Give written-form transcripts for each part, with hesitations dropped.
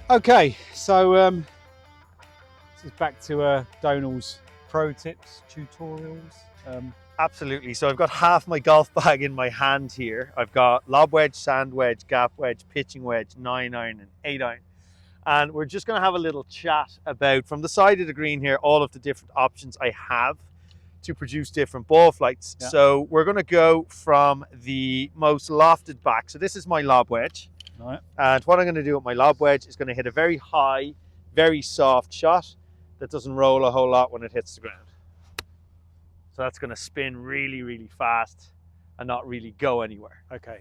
Okay, so this is back to Donal's pro tips, tutorials. Absolutely. So I've got half my golf bag in my hand here. I've got lob wedge, sand wedge, gap wedge, pitching wedge, 9-iron and 8-iron. And we're just going to have a little chat about, from the side of the green here, all of the different options I have to produce different ball flights. Yeah. So we're going to go from the most lofted back. So this is my lob wedge. Right. And what I'm going to do with my lob wedge is going to hit a very high, very soft shot that doesn't roll a whole lot when it hits the ground. So that's going to spin really, really fast and not really go anywhere. Okay.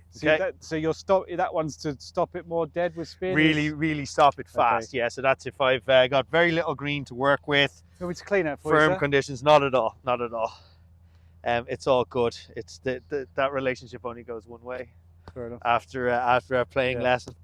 So you'll stop. That one's to stop it more dead with spin. Really, really stop it fast. Okay. Yeah. So that's if I've got very little green to work with. You want me to clean that for firm you, sir? Conditions? Not at all. Not at all. It's all good. It's that relationship only goes one way. Fair enough. After our playing lesson.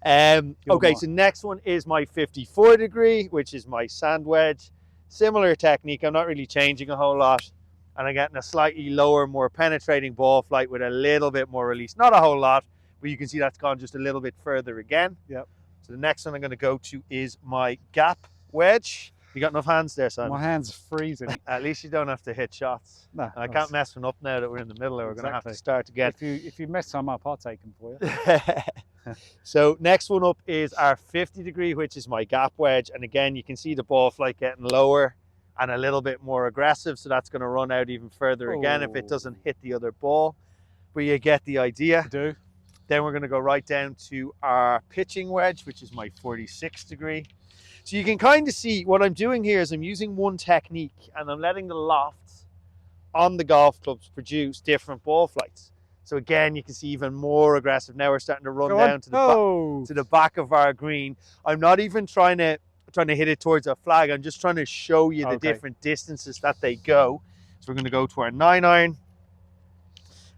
Okay. So next one is my 54 degree, which is my sand wedge. Similar technique. I'm not really changing a whole lot. And I'm getting a slightly lower, more penetrating ball flight with a little bit more release. Not a whole lot, but you can see that's gone just a little bit further again. Yep. So the next one I'm going to go to is my gap wedge. You got enough hands there, Simon? My hands are freezing. At least you don't have to hit shots. No. I can't mess one up now that we're in the middle, or we're going to have to start again. If you mess some up, I'll take them for you. So next one up is our 50 degree, which is my gap wedge. And again, you can see the ball flight getting lower and a little bit more aggressive, so that's going to run out even further again if it doesn't hit the other ball. But you get the idea. I do. Then we're going to go right down to our pitching wedge, which is my 46 degree. So you can kind of see what I'm doing here is I'm using one technique and I'm letting the lofts on the golf clubs produce different ball flights. So again, you can see even more aggressive. Now we're starting to run down to the back of our green. I'm not even trying to hit it towards a flag. I'm just trying to show you the different distances that they go. So we're going to go to our 9-iron.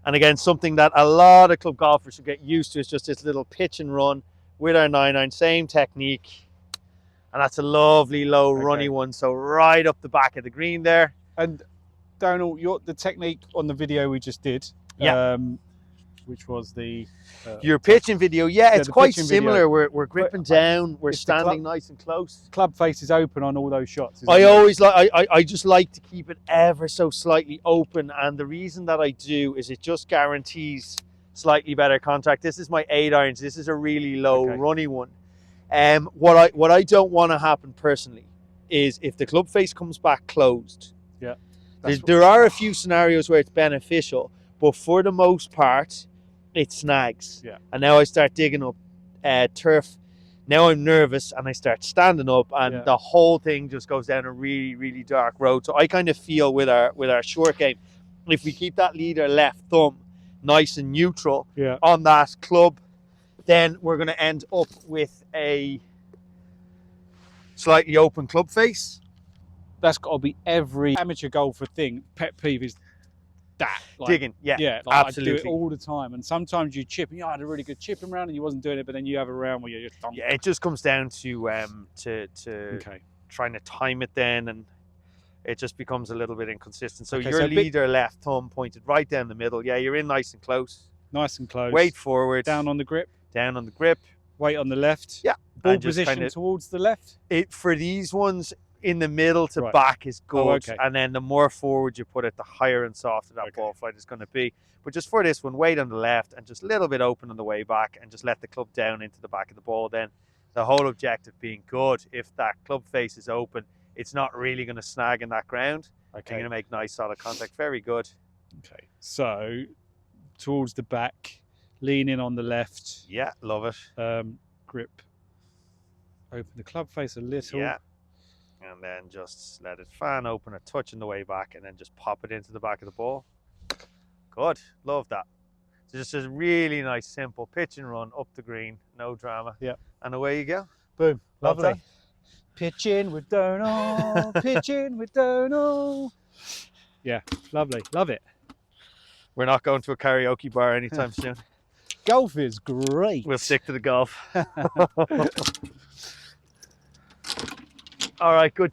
And again, something that a lot of club golfers should get used to is just this little pitch and run with our 9-iron, same technique. And that's a lovely low runny one. So right up the back of the green there. And Donal, the technique on the video we just did, which was the your pitching video, it's quite similar. We're gripping down, we're standing nice and close. Club face is open on all those shots. I just like to keep it ever so slightly open, and the reason that I do is it just guarantees slightly better contact. This is my 8-irons. This is a really low runny one. What I don't want to happen personally is if the club face comes back closed. Yeah. There are a few scenarios where it's beneficial, but for the most part, it snags. Yeah. And now I start digging up turf. Now I'm nervous and I start standing up, and the whole thing just goes down a really, really dark road. So I kind of feel with our short game, if we keep that leader left thumb nice and neutral on that club, then we're going to end up with a slightly open club face. That's got to be every amateur golfer thing. Pet peeve is that. Digging, absolutely. I do it all the time. And sometimes you chip, and I had a really good chipping round and you wasn't doing it, but then you have a round where you're just it just comes down to trying to time it then, and it just becomes a little bit inconsistent. So your leader left thumb pointed right down the middle. Yeah, you're in nice and close. Nice and close. Weight forward. Down on the grip. Down on the grip. Weight on the left. Yeah. Ball position towards the left. For these ones, in the middle to back is good. And then the more forward you put it, the higher and softer that ball flight is going to be. But just for this one, weight on the left and just a little bit open on the way back, and just let the club down into the back of the ball. Then the whole objective being good. If that club face is open, it's not really going to snag in that ground. You're going to make nice solid contact. Very good. Okay. So towards the back, lean in on the left. Yeah, love it. Grip. Open the club face a little. Yeah. And then just let it fan open a touch on the way back, and then just pop it into the back of the ball. Good. Love that. So just a really nice, simple pitch and run up the green. No drama. Yeah. And away you go. Boom. Lovely. Pitching with Donal. Pitching with Donal. Yeah. Lovely. Love it. We're not going to a karaoke bar anytime soon. Golf is great. We'll stick to the golf. All right, good